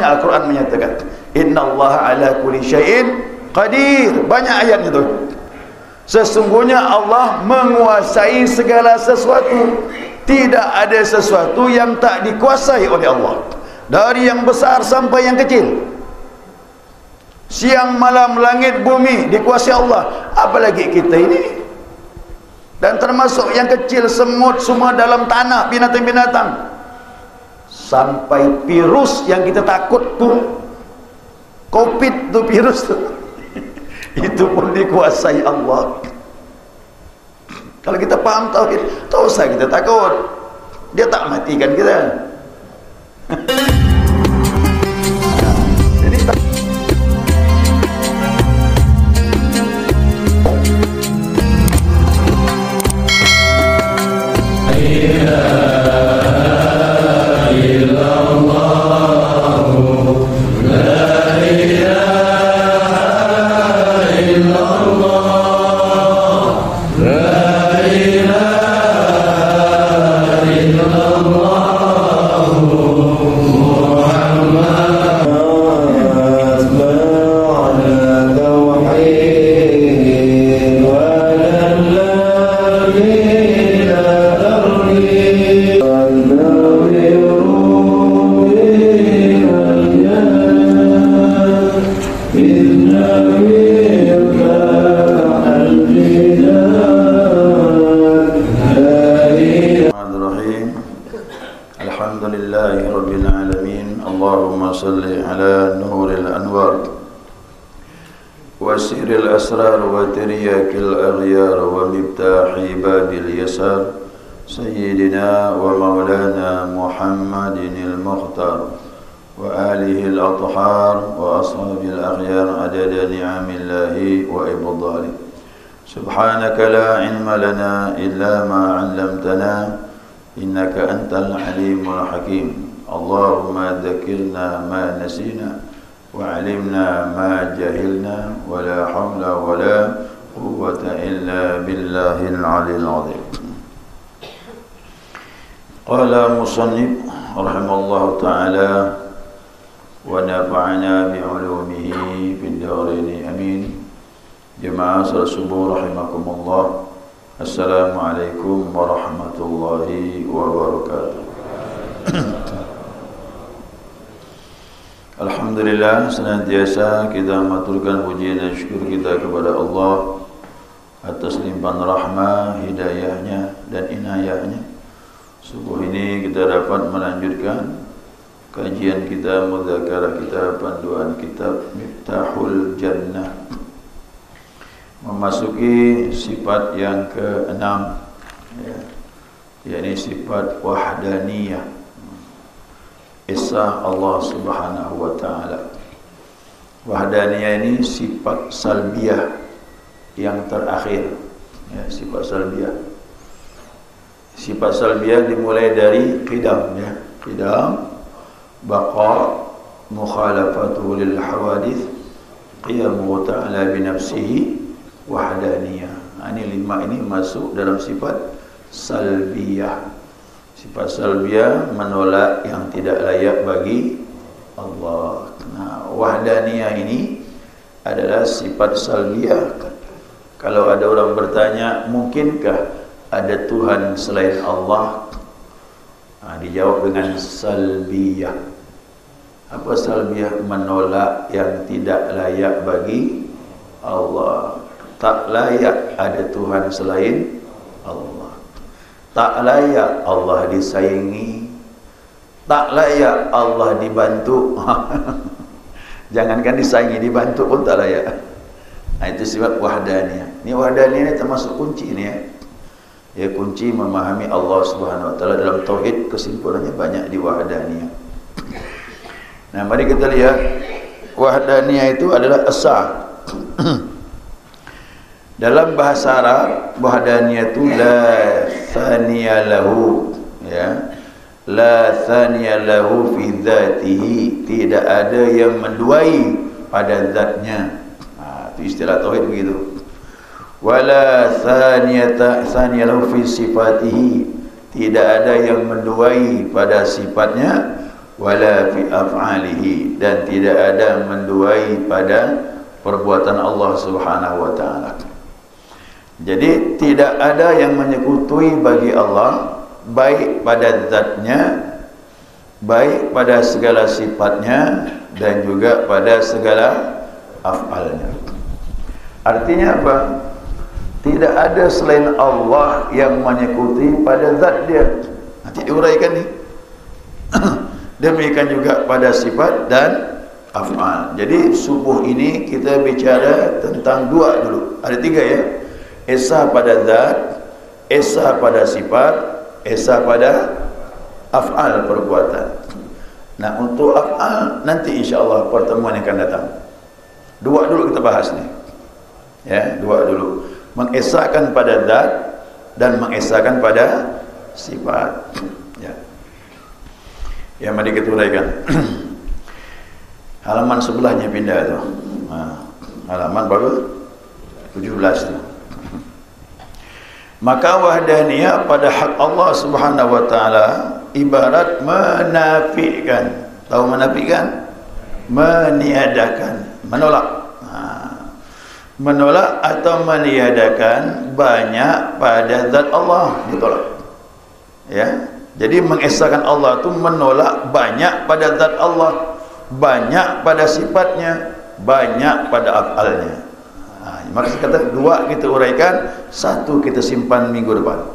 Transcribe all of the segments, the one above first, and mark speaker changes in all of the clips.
Speaker 1: banyak Al-Quran menyatakan innallaha ala kulli syai'in qadir. Banyak ayat itu. Sesungguhnya Allah menguasai segala sesuatu. Tidak ada sesuatu yang tak dikuasai oleh Allah, dari yang besar sampai yang kecil. Siang malam langit bumi dikuasai Allah, apalagi kita ini. Dan termasuk yang kecil, semut semua dalam tanah, binatang-binatang, sampai virus yang kita takut tuh, COVID tuh, virus tuh itu pun dikuasai Allah. Kalau kita paham tauhid, tak usah kita takut, dia tak matikan kita. Jadi الأسرار وترياك الأغيار ومفتاح باب اليسار سيدنا ومولانا محمد المختار وآله الأطهار وأصحاب الأخيار عدد نعم الله وإفضاله. سبحانك لا علم لنا إلا ما علمتنا إنك أنت العليم الحكيم. اللهم ذكرنا ما نسينا وعلمنا ما جهلنا ولا حول ولا قوة إلا بالله العلي العظيم. قال مصنف رحمه الله تعالى ونفعنا بعلومه في الدارين آمين. جماعة الصبح رحمكم الله. السلام عليكم ورحمة الله وبركاته. Alhamdulillah, senantiasa kita maturkan puji dan syukur kita kepada Allah atas limpahan rahmah, hidayahnya dan inayahnya. Subuh ini kita dapat melanjutkan kajian kita, mudzakarah kita, panduan kitab Miftahul Jannah, memasuki sifat yang ke-6, yakni sifat wahdaniyah, Esa Allah Subhanahu wa Ta'ala. Wahdaniyah ini sifat salbiyah yang terakhir, ya, sifat salbiyah. Sifat salbiyah dimulai dari qidam, ya, qidam, baqa, mukhalafatuhu lil hawadith, qiyamuhu ta'ala binafsihi, wahdaniyah. Ini 5 ini masuk dalam sifat salbiyah. Sifat salbiyah menolak yang tidak layak bagi Allah. Nah, wahdaniyah ini adalah sifat salbiyah. Kalau ada orang bertanya, mungkinkah ada Tuhan selain Allah? Nah, dijawab dengan salbiyah. Apa salbiyah? Menolak yang tidak layak bagi Allah. Tak layak ada Tuhan selain Allah. Tak layak Allah disayangi, tak layak Allah dibantu. Jangankan disayangi, dibantu pun tak layak. Nah, itu sifat wahdaniyah. Ini wahdaniyah ini termasuk kunci ini, ya. Ya, kunci memahami Allah Subhanahu wa Ta'ala dalam tauhid, kesimpulannya banyak di wahdaniyah. Nah, mari kita lihat wahdaniyah itu adalah esa. Dalam bahasa Arab, wahdaniyah itu la thaniya lahu, ya. La thaniya lahu fi dzatihi, tidak ada yang menduai pada zatnya. Itu istilah tauhid begitu. Wala thaniya lahu fi sifatihi, tidak ada yang menduai pada sifatnya. wala fi af'alihi, dan tidak ada menduai pada perbuatan Allah Subhanahu wa taala. Jadi tidak ada yang menyekutui bagi Allah, baik pada zatnya, baik pada segala sifatnya, dan juga pada segala af'alnya. Artinya apa? Tidak ada selain Allah yang menyekuti pada zat dia. Nanti diuraikan nih. Demikian juga pada sifat dan af'al. Jadi subuh ini kita bicara tentang dua dulu. Ada tiga ya. Esa pada zat, esa pada sifat, esa pada af'al perbuatan. Nah, untuk af'al nanti insyaAllah pertemuan yang akan datang. Dua dulu kita bahas nih. Ya, dua dulu. Mengesahkan pada zat dan mengesahkan pada sifat. Ya. Ya, mari kita uraikan. Halaman sebelahnya pindah tu. Halaman berapa? 17 tu. Maka wahdaniyah pada hak Allah Subhanahu wa taala ibarat menafikan. Tahu menafikan? Meniadakan, menolak. Menolak atau meniadakan banyak pada zat Allah, ditolak. Ya. Jadi mengesahkan Allah itu menolak banyak pada zat Allah, banyak pada sifatnya, banyak pada af'alnya. Maka kata dua kita uraikan, satu kita simpan minggu depan.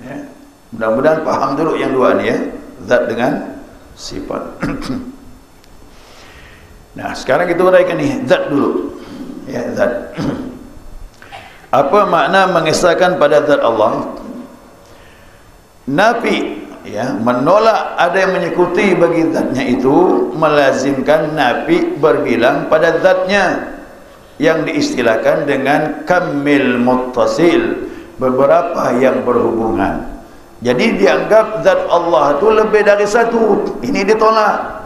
Speaker 1: Ya. Mudah-mudahan paham dulu yang dua ni ya, zat dengan sifat. Nah, sekarang kita uraikan ni zat dulu. Ya, zat. Apa makna mengesahkan pada zat Allah? Nafi, ya, menolak ada yang menyekuti bagi zatnya itu melazimkan nafi berbilang pada zatnya, yang diistilahkan dengan kamil muttasil, beberapa yang berhubungan. Jadi dianggap zat Allah itu lebih dari satu. Ini ditolak.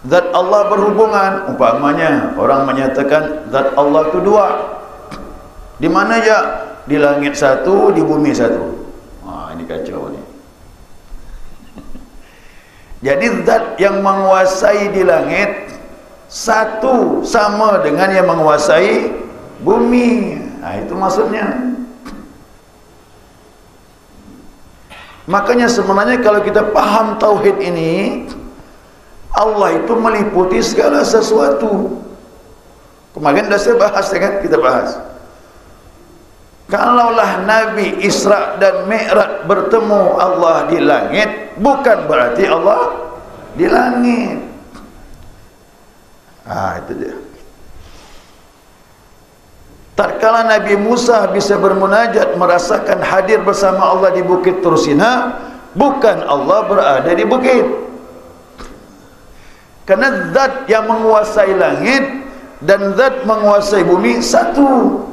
Speaker 1: Zat Allah berhubungan. Umpamanya orang menyatakan zat Allah itu dua. Di mana ya? Di langit satu, di bumi satu. Ini kacau ni. Jadi zat yang menguasai di langit satu sama dengan yang menguasai bumi. Itu maksudnya. Makanya sebenarnya kalau kita paham tauhid ini, Allah itu meliputi segala sesuatu. Kemarin dah saya bahas kan, kita bahas. Kalaulah Nabi Isra dan Mi'raj bertemu Allah di langit, bukan berarti Allah di langit. Itu dia. Tatkala Nabi Musa bisa bermunajat merasakan hadir bersama Allah di Bukit Tursina, bukan Allah berada di bukit. Karena zat yang menguasai langit dan zat menguasai bumi satu.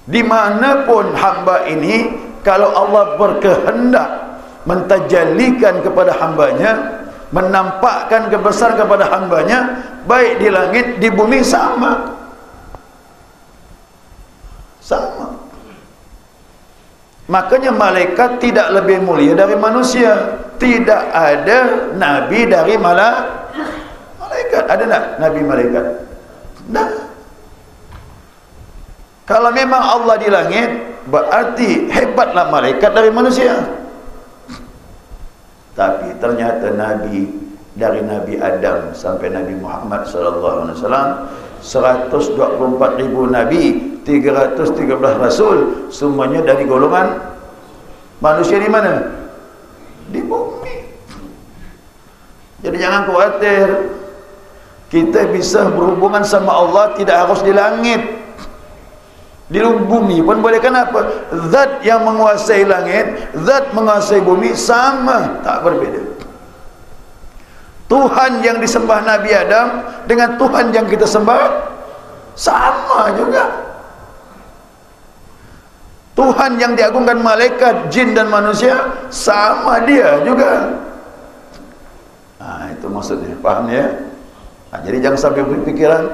Speaker 1: Dimanapun hamba ini, kalau Allah berkehendak mentajallikan kepada hambanya, menampakkan kebesaran kepada hambanya, baik di langit, di bumi sama. Sama. Makanya malaikat tidak lebih mulia dari manusia. Tidak ada nabi dari malaikat. Ada tak nabi malaikat? Nah, kalau memang Allah di langit, berarti hebatlah malaikat dari manusia. Tapi ternyata nabi dari Nabi Adam sampai Nabi Muhammad sallallahu alaihi wasallam, 124.000 nabi, 313 rasul, semuanya dari golongan manusia di mana? Di bumi. Jadi jangan khawatir. Kita bisa berhubungan sama Allah tidak harus di langit. Di bumi pun boleh. Kenapa? Zat yang menguasai langit, zat menguasai bumi sama, tak berbeda. Tuhan yang disembah Nabi Adam dengan Tuhan yang kita sembah sama juga. Tuhan yang diagungkan malaikat, jin dan manusia sama dia juga. Itu maksudnya, paham ya? Jadi jangan sampai berpikiran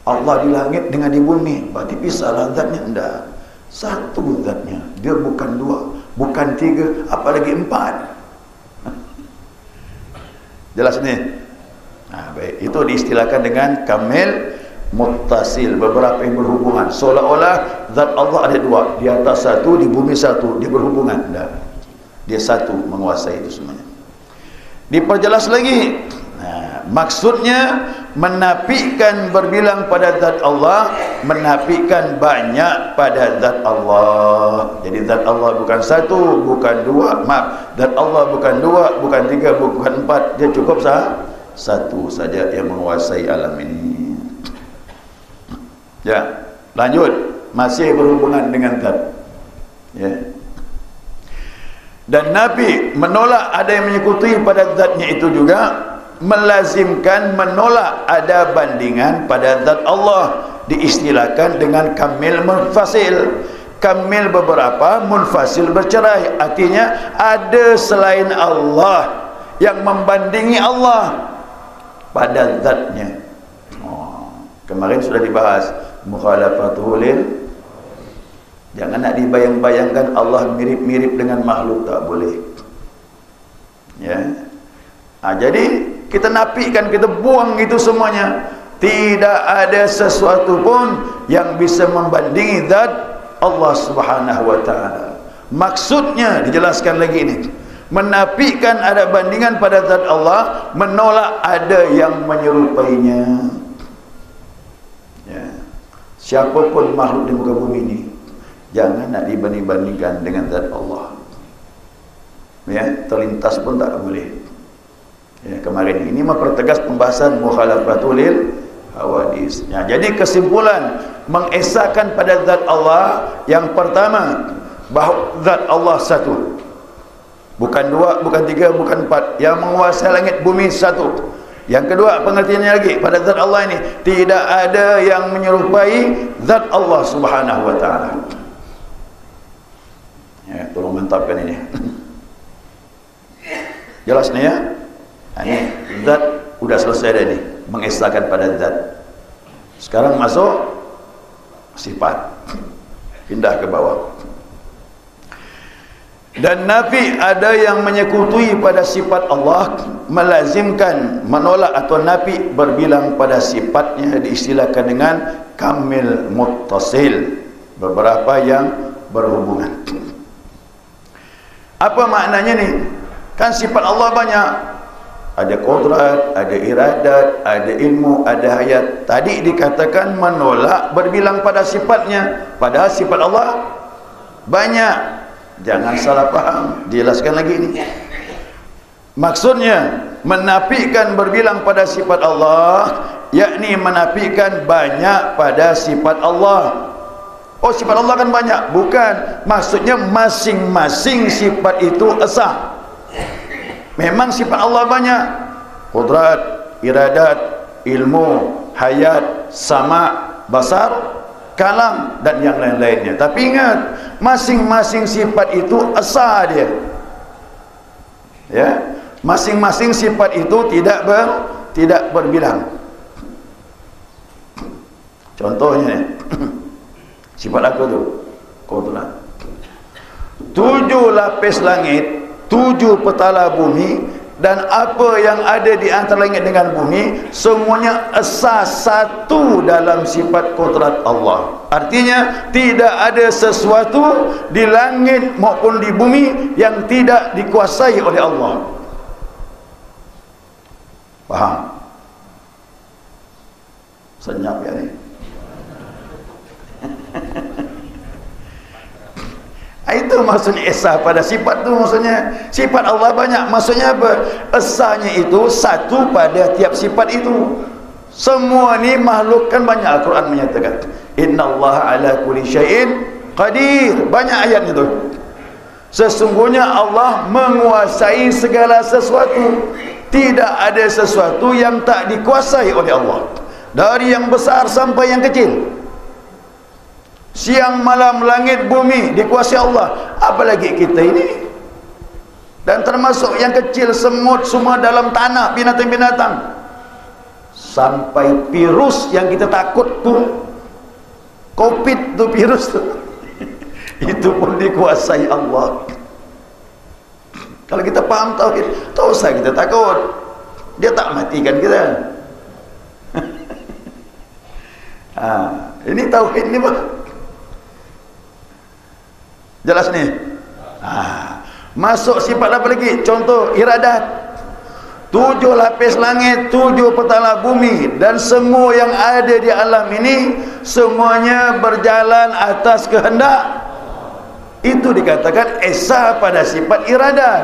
Speaker 1: Allah di langit dengan di bumi, berarti pisahlah zatnya. Enggak, satu zatnya. Dia bukan dua, bukan tiga, apalagi 4. Jelas ni? Baik. Itu diistilahkan dengan kamil muttasil, beberapa yang berhubungan. Seolah-olah zat Allah ada dua, di atas satu, di bumi satu, dia berhubungan. Dia satu, menguasai itu semuanya. Diperjelas lagi. Maksudnya menafikan berbilang pada zat Allah, menafikan banyak pada zat Allah. Jadi zat Allah bukan satu, bukan dua, zat Allah bukan dua, bukan tiga, bukan empat, dia cukup satu saja yang menguasai alam ini. Ya, lanjut, masih berhubungan dengan zat. Ya. Dan Nabi menolak ada yang menyekutui pada zatnya itu juga, melazimkan menolak ada bandingan pada zat Allah, diistilahkan dengan kamil munfasil. Kamil beberapa, munfasil bercerai. Artinya ada selain Allah yang membandingi Allah pada zatnya. Kemarin sudah dibahas mukhalafatul lil. Jangan nak dibayang-bayangkan Allah mirip-mirip dengan makhluk, tak boleh. Ya. Jadi kita nafikan, kita buang itu semuanya. Tidak ada sesuatu pun yang bisa membandingi zat Allah Subhanahu wa taala. Maksudnya dijelaskan lagi ini, menafikan ada bandingan pada zat Allah, menolak ada yang menyerupainya. Ya. Siapapun makhluk di muka bumi ini, jangan nak dibanding-bandingkan dengan zat Allah. Ya, terlintas pun tak boleh. Ya, kemarin ini mempertegas pembahasan mukhalafatul lil hawadis. Ya, jadi kesimpulan mengesahkan pada zat Allah, yang pertama bahawa zat Allah satu, bukan dua, bukan tiga, bukan empat, yang menguasai langit bumi satu. Yang kedua, pengertiannya lagi pada zat Allah ini, tidak ada yang menyerupai zat Allah Subhanahu wa taala. Ya, tolong mantapkan ini. Jelas nih ya? Ini zat udah selesai dah ni, mengesahkan pada zat. Sekarang masuk sifat, pindah ke bawah. Dan nafi ada yang menyekutui pada sifat Allah, melazimkan menolak atau nafi berbilang pada sifatnya, diistilahkan dengan kamil muttasil, beberapa yang berhubungan. Apa maknanya ni? Kan sifat Allah banyak. Ada qudrat, ada iradat, ada ilmu, ada hayat. Tadi dikatakan menolak berbilang pada sifatnya, padahal sifat Allah banyak. Jangan salah faham, dijelaskan lagi ini. Maksudnya menafikan berbilang pada sifat Allah, yakni menafikan banyak pada sifat Allah. Oh, sifat Allah kan banyak? Bukan. Maksudnya masing-masing sifat itu esa. Memang sifat Allah banyak, qudrat, iradat, ilmu, hayat, sama, basar, kalam, dan yang lain-lainnya. Tapi ingat, masing-masing sifat itu esa dia. Ya, masing-masing sifat itu tidak berbilang. Contohnya sifat aku tu qudrat. 7 lapis langit, 7 petala bumi, dan apa yang ada di antara langit dengan bumi, semuanya esa satu dalam sifat qudrat Allah. Artinya tidak ada sesuatu di langit maupun di bumi yang tidak dikuasai oleh Allah. Faham? Senyap ya ni. Itu maksudnya esa pada sifat tu. Maksudnya sifat Allah banyak. Maksudnya apa? Esanya itu satu pada tiap sifat itu. Semua ni makhluk kan banyak. Al-Quran menyatakan innallaha ala kulli syai'in qadir. Banyak ayat itu. Sesungguhnya Allah menguasai segala sesuatu. Tidak ada sesuatu yang tak dikuasai oleh Allah, dari yang besar sampai yang kecil. Siang malam langit bumi dikuasai Allah, apalagi kita ini. Dan termasuk yang kecil, semut semua dalam tanah, binatang-binatang, sampai virus yang kita takut tu, COVID tu, virus tu itu pun dikuasai Allah. Kalau kita paham tauhid, tak usah kita takut. Dia tak matikan kita. Ini tauhid ni apa? Jelas ni? Masuk sifat apa lagi? Contoh iradat. 7 lapis langit, 7 petala bumi, dan semua yang ada di alam ini semuanya berjalan atas kehendak. Itu dikatakan esa pada sifat iradat.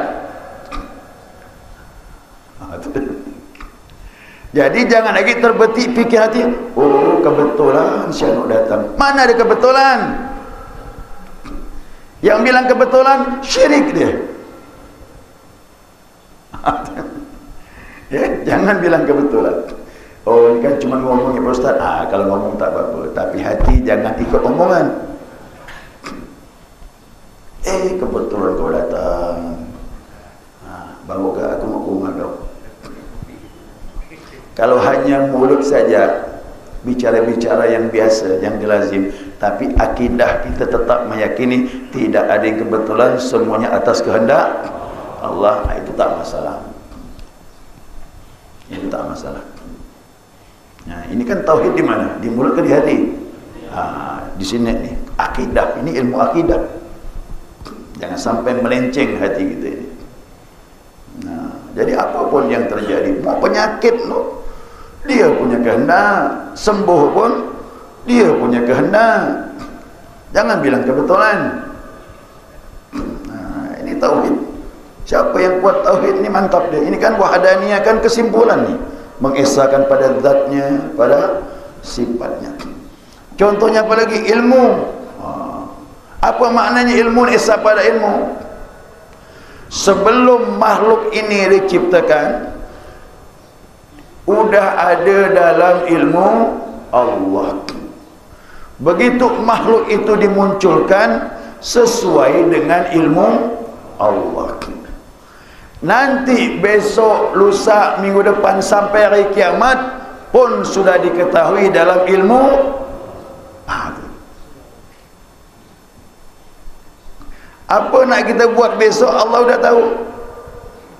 Speaker 1: Jadi jangan lagi terbetik fikir hati, oh kebetulan si Anuk datang. Mana ada kebetulan? Yang bilang kebetulan syirik dia. Ya, jangan bilang kebetulan. Oh, ini kan cuma ngomongnya Pak Ustaz. Kalau ngomong tak apa-apa, tapi hati jangan ikut omongan. Kebetulan kau datang. Baru ke aku mau ke rumah kau. Kalau hanya mulut saja, bicara-bicara yang biasa, yang dilazim, tapi akidah kita tetap meyakini tidak ada yang kebetulan, semuanya atas kehendak Allah, itu tak masalah. Itu tak masalah. Nah, ini kan tauhid di mana? Di mulut ke di hati? Di sini nih, akidah. Ini ilmu akidah. Jangan sampai melenceng hati kita ini. Nah, jadi apapun yang terjadi, mau penyakit loh, dia punya kehendak. Sembuh pun dia punya kehendak. Jangan bilang kebetulan. Nah, ini tauhid. Siapa yang kuat tauhid ni mantap dia. Ini kan wahdaniyah, kan kesimpulan ni, mengesahkan pada zatnya, pada sifatnya. Contohnya apa lagi? Ilmu. Apa maknanya ilmu? Esa pada ilmu. Sebelum makhluk ini diciptakan, udah ada dalam ilmu Allah. Begitu makhluk itu dimunculkan sesuai dengan ilmu Allah. Nanti besok, lusa, minggu depan sampai hari kiamat pun sudah diketahui dalam ilmu. Apa nak kita buat besok Allah dah tahu.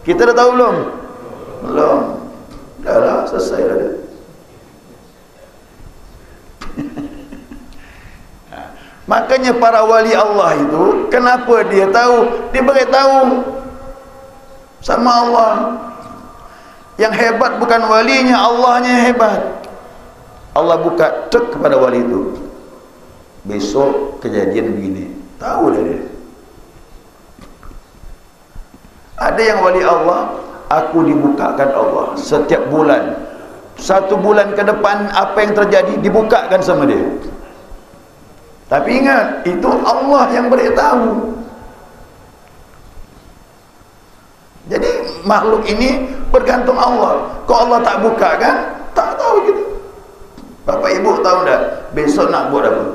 Speaker 1: Kita dah tahu belum? Belum. Dah lah, selesai dah. Makanya para wali Allah itu, kenapa dia tahu? Dia beritahu sama Allah. Yang hebat bukan walinya, Allahnya yang hebat. Allah buka cek kepada wali itu, besok kejadian begini. Tahu dah dia. Ada yang wali Allah, aku dibukakan Allah setiap bulan. 1 bulan ke depan apa yang terjadi dibukakan sama dia. Tapi ingat, itu Allah yang beritahu. Jadi makhluk ini bergantung Allah. Kalau Allah tak buka kan, tak tahu gitu. Bapak ibu tahu tak besok nak buat apa?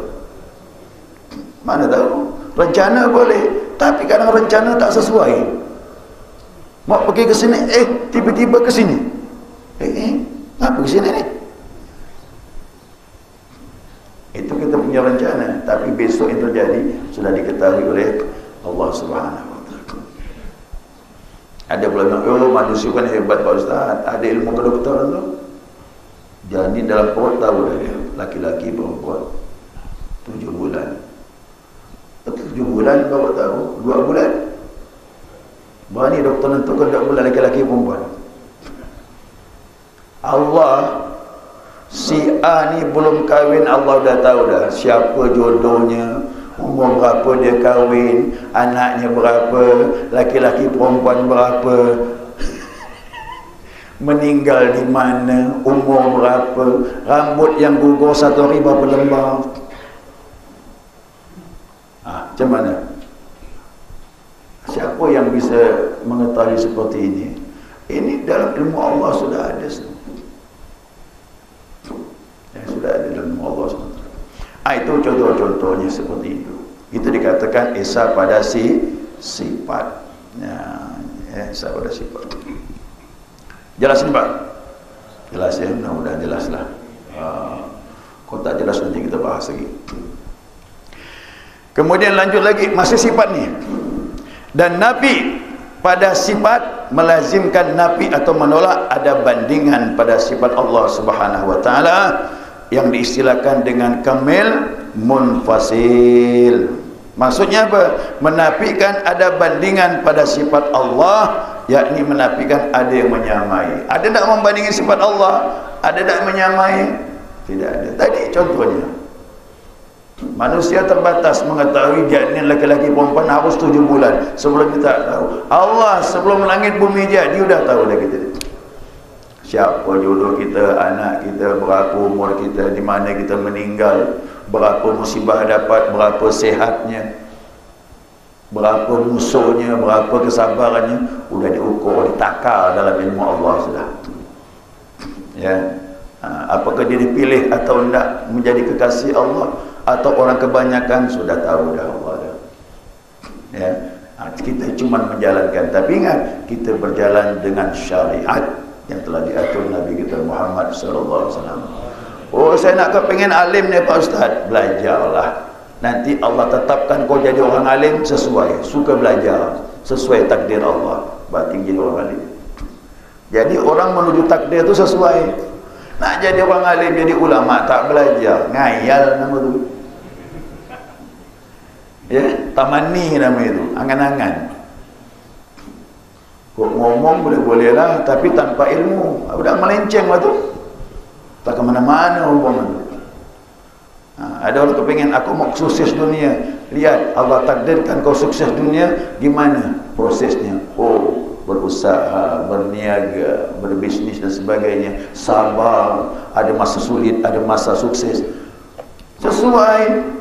Speaker 1: Mana tahu. Rencana boleh, tapi kadang rencana tak sesuai. Mau pergi ke sini, tiba-tiba ke sini. Apa ke sini ni? Itu kita punya rencana, tapi besok yang terjadi sudah diketahui oleh Allah Subhanahu wa taala. Ada pula yang manusia kan hebat Pak Ustaz, ada ilmu kedokteran tu. Jadi dalam perut tahu dah dia, laki-laki perempuan 7 bulan. 7 bulan baru tahu, 2 bulan. Berani doktor tentukan 2 bulan laki-laki perempuan. Allah, si A ni belum kahwin, Allah dah tahu dah siapa jodohnya, umur berapa dia kahwin, anaknya berapa, laki-laki perempuan berapa, meninggal di mana, umur berapa, rambut yang gugur 1 hari berapa lembar. Macam mana? Siapa yang bisa mengetahui seperti ini? Ini dalam ilmu Allah sudah ada. Sudah ada dalam ilmu Allah SWT. Itu contoh-contohnya seperti itu. Itu dikatakan esa pada sifat. Esa pada sifat. Jelas ni Pak? Jelas ya? Mudah jelas lah. Kalau tak jelas nanti kita bahas lagi. Kemudian lanjut lagi, masih sifat ni. Dan Nabi pada sifat melazimkan nafi atau menolak ada bandingan pada sifat Allah Subhanahu wa taala yang diistilahkan dengan kamil munfasil. Maksudnya apa? Menafikan ada bandingan pada sifat Allah, yakni menafikan ada yang menyamai. Ada tak membandingkan sifat Allah? Ada tak menyamai? Tidak ada. Tadi contohnya, manusia terbatas mengetahui janin laki-laki perempuan harus 7 bulan. Sebelum kita tahu. Allah sebelum langit bumi jadi sudah tahu dah kita. Siapa jodoh kita, anak kita, berapa umur kita, di mana kita meninggal, berapa musibah dapat, berapa sehatnya, berapa musuhnya, berapa kesabarannya, sudah diukur, ditakar dalam ilmu Allah sudah. Ya. Apakah dia dipilih atau tidak menjadi kekasih Allah, atau orang kebanyakan sudah tahu dah Allah dah. Ya, kita cuma menjalankan, tapi ingat kita berjalan dengan syariat yang telah diatur Nabi kita Muhammad sallallahu alaihi wasallam. Oh, saya nak kepengen alim ni Pak Ustaz, belajarlah. Nanti Allah tetapkan kau jadi orang alim sesuai, suka belajar sesuai takdir Allah, berarti jadi orang alim. Jadi orang menuju takdir itu sesuai. Nak jadi orang alim, jadi ulama tak belajar, ngayal nama tu. Ya, tamani nama itu, angan-angan. Kok ngomong boleh-boleh lah, tapi tanpa ilmu, udah melenceng lah tu. Tak ke mana-mana hubungan. Ada orang kepingin aku mau sukses dunia. Lihat Allah takdirkan kau sukses dunia, gimana prosesnya? Oh, berusaha, berniaga, berbisnis dan sebagainya, sabar, ada masa sulit, ada masa sukses, sesuai.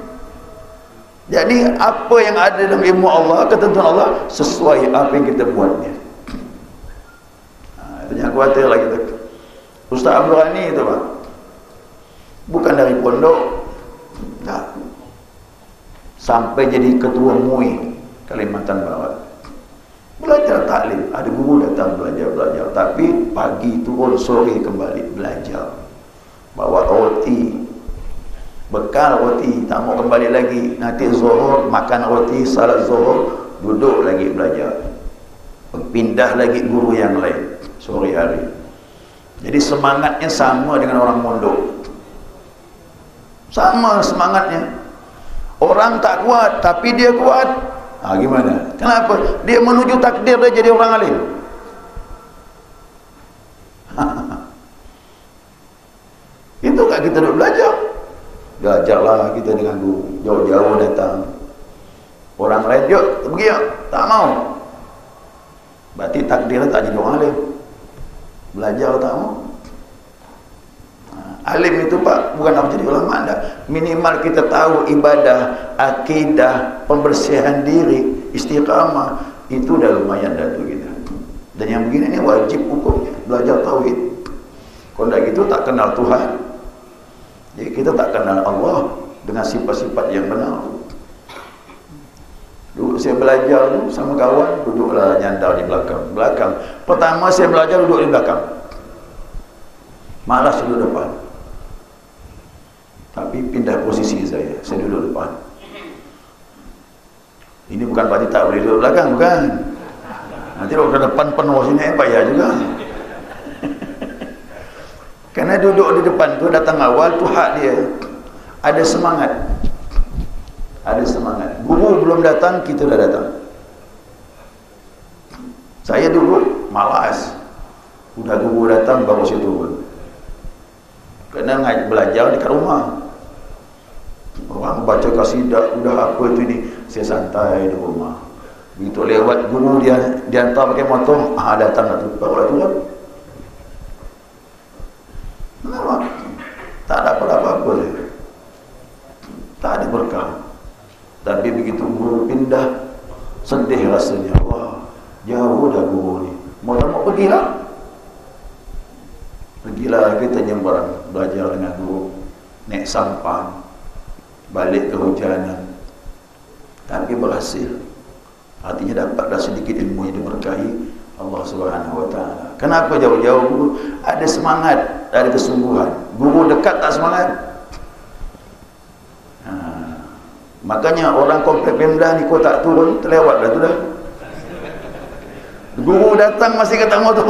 Speaker 1: Jadi apa yang ada dalam ilmu Allah, ketentuan Allah, sesuai apa yang kita buatnya. Itu yang khawatir lah kita. Ustaz Abdul Ghani itu Pak, bukan dari pondok, tak, sampai jadi ketua MUI Kalimantan Barat. Belajar taklim, ada guru datang belajar, tapi pagi turun, sore kembali belajar, bawa roti, bekal roti, tak mau kembali lagi, nanti zuhur makan roti, salat zuhur, duduk lagi belajar, pindah lagi guru yang lain sore hari. Jadi semangatnya sama dengan orang mondok, sama semangatnya. Orang tak kuat tapi dia kuat. Gimana? Kenapa? Dia menuju takdir dia jadi orang alim. Itu kan kita duduk belajar. Belajarlah kita dengan guru, jauh-jauh datang. Orang lain, yuk pergi yuk, tak mau. Berarti takdir tak jadi orang alim. Belajar tak mau. Alim itu Pak, bukan nak jadi ulama anda. Minimal kita tahu ibadah, akidah, pembersihan diri, istiqamah, itu dah lumayan dah tu kita. Dan yang begini ni wajib hukumnya, belajar tauhid. Kalau tak gitu tak kenal Tuhan. Jadi kita tak kenal Allah dengan sifat-sifat yang benar. Dulu saya belajar tu sama kawan, duduklah nyandar di belakang. Pertama saya belajar duduk di belakang, malas duduk depan. Tapi pindah posisi saya duduk depan. Ini bukan berarti tak boleh duduk belakang, bukan. Nanti kalau ke depan penuh sini payah juga. Karena duduk di depan tu datang awal tu hak dia. Ada semangat. Ada semangat. Guru belum datang, kita dah datang. Saya duduk malas. Udah guru datang baru saya turun. Kena belajar dekat rumah. Orang baca kasidah, udah apa tu ni, saya santai di rumah. Begitu lewat guru dia hantar pakai motor, datang lah tu, barulah turun. Kenapa? Tak dapat apa-apa dia. Tak ada berkah. Tapi begitu guru pindah, sedih rasanya. Wah, jauh dah guru ni. Mau pergilah. Pergilah kita nyembarang belajar dengan guru, naik sampan, balik kehujanan, tapi berhasil. Artinya dapatlah sedikit ilmu yang diberkahi Allah Subhanahu wa taala. Kenapa jauh-jauh guru? Ada semangat, ada kesungguhan. Guru dekat tak semangat. Makanya orang komplek Pemda ni kau tak turun, terlewat dah tu dah. Guru datang masih ketemu tu.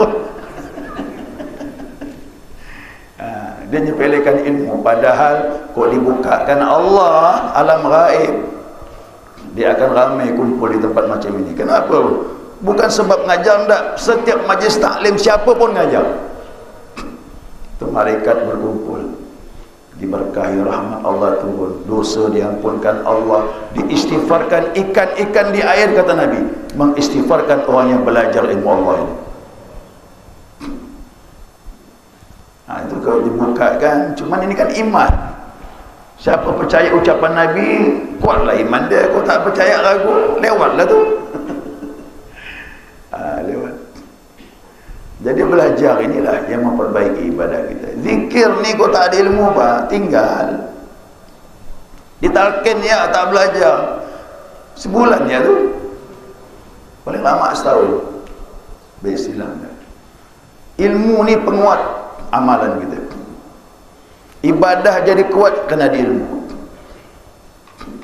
Speaker 1: Dia nyepelekan ilmu, padahal kok dibukakan Allah alam gaib, dia akan ramai kumpul di tempat macam ini. Kenapa? Bukan sebab ngajar, tak. Setiap majlis taklim siapa pun ngajar. Itu malaikat berkumpul, diberkahi rahmat Allah turun, dosa diampunkan Allah, diistighfarkan ikan-ikan di air, kata Nabi, mengistighfarkan orang yang belajar ilmu Allah ini. Itu kalau dibukakan. Cuman ini kan iman. Siapa percaya ucapan Nabi, kuatlah iman dia. Kau tak percaya, ragu, lewatlah tu. Lewat. Jadi belajar inilah yang memperbaiki ibadah kita. Zikir ni kau tak ada ilmu apa, tinggal. Ditalkin ya, tak belajar. Sebulan ya tu. Paling lama setahun. Berisilam. Ilmu ni penguat amalan kita. Ibadah jadi kuat kena di ilmu.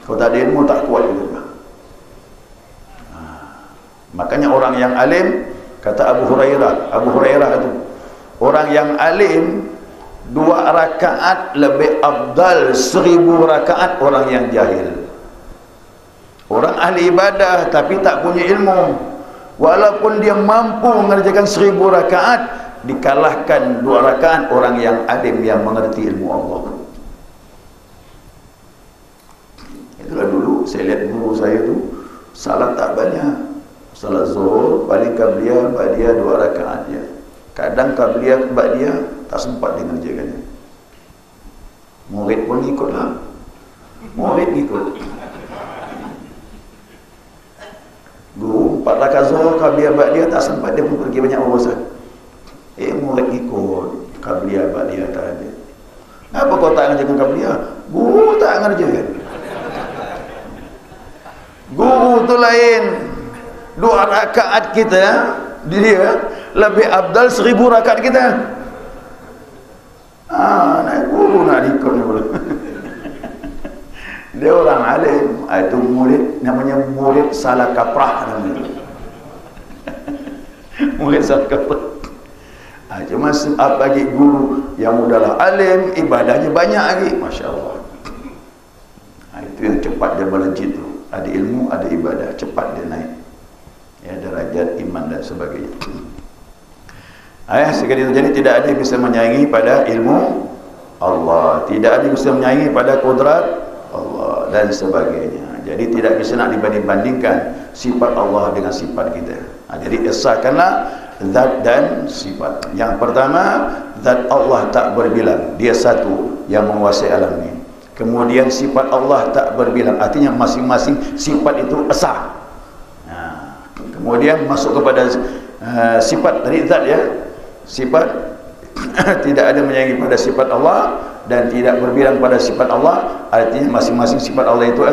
Speaker 1: Kalau tak ada ilmu tak kuat kita. Makanya orang yang alim, kata Abu Hurairah itu, orang yang alim 2 rakaat lebih afdal 1000 rakaat orang yang jahil. Orang ahli ibadah tapi tak punya ilmu, walaupun dia mampu mengerjakan 1000 rakaat, dikalahkan 2 rakaat orang yang alim yang mengerti ilmu Allah. Itulah dulu saya lihat guru saya tu salat tak banyak. Salat zuhur paling qabliyah ba'diyah 2 rakaat je. Kadang qabliyah ba'diyah tak sempat dia mengerjakannya. Murid pun ikutlah. Murid ikut. Guru 4 rakaat zuhur qabliyah ba'diyah tak sempat, dia pun pergi banyak urusan. Murid ikut qabliyah ba'diyah tak ada. Apa kau tak ngerjakan qabliyah? Guru tak ngerjakan. Guru tu lain. 2 rakaat kita dia lebih afdal 1000 rakaat kita. Nak guru nak ikut ni pula. Dia orang alim. Itu murid, namanya murid salah kaprah namanya. Murid salah kaprah. Cuma bagi guru yang udahlah alim, ibadahnya banyak lagi, Masya Allah. Itu yang cepat dia melejit tu. Ada ilmu, ada ibadah, cepat dia naik ya derajat iman dan sebagainya. Sekali itu, jadi tidak ada yang bisa menyaingi pada ilmu Allah, tidak ada yang bisa menyaingi pada kudrat Allah dan sebagainya. Jadi tidak bisa nak dibanding-bandingkan sifat Allah dengan sifat kita. Jadi esahkanlah zat dan sifat. Yang pertama, zat Allah tak berbilang, dia satu yang menguasai alam ini. Kemudian sifat Allah tak berbilang, artinya masing-masing sifat itu esa. Kemudian masuk kepada sifat dari zat ya. Sifat tidak ada menyaingi pada sifat Allah dan tidak berbilang pada sifat Allah, artinya masing-masing sifat Allah itu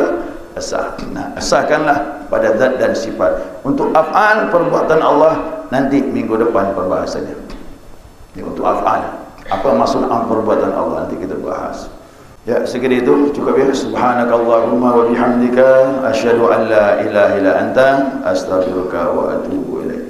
Speaker 1: esa. Esahkanlah pada zat dan sifat. Untuk af'al, perbuatan Allah, nanti minggu depan perbahasannya. Ini untuk af'al. Apa maksud perbuatan Allah, nanti kita bahas. Ya, sekali itu cukup ya. Subhanakallahumma wa bihamdika asyhadu an la ilaha illa anta astaghfiruka wa atubu ilaik.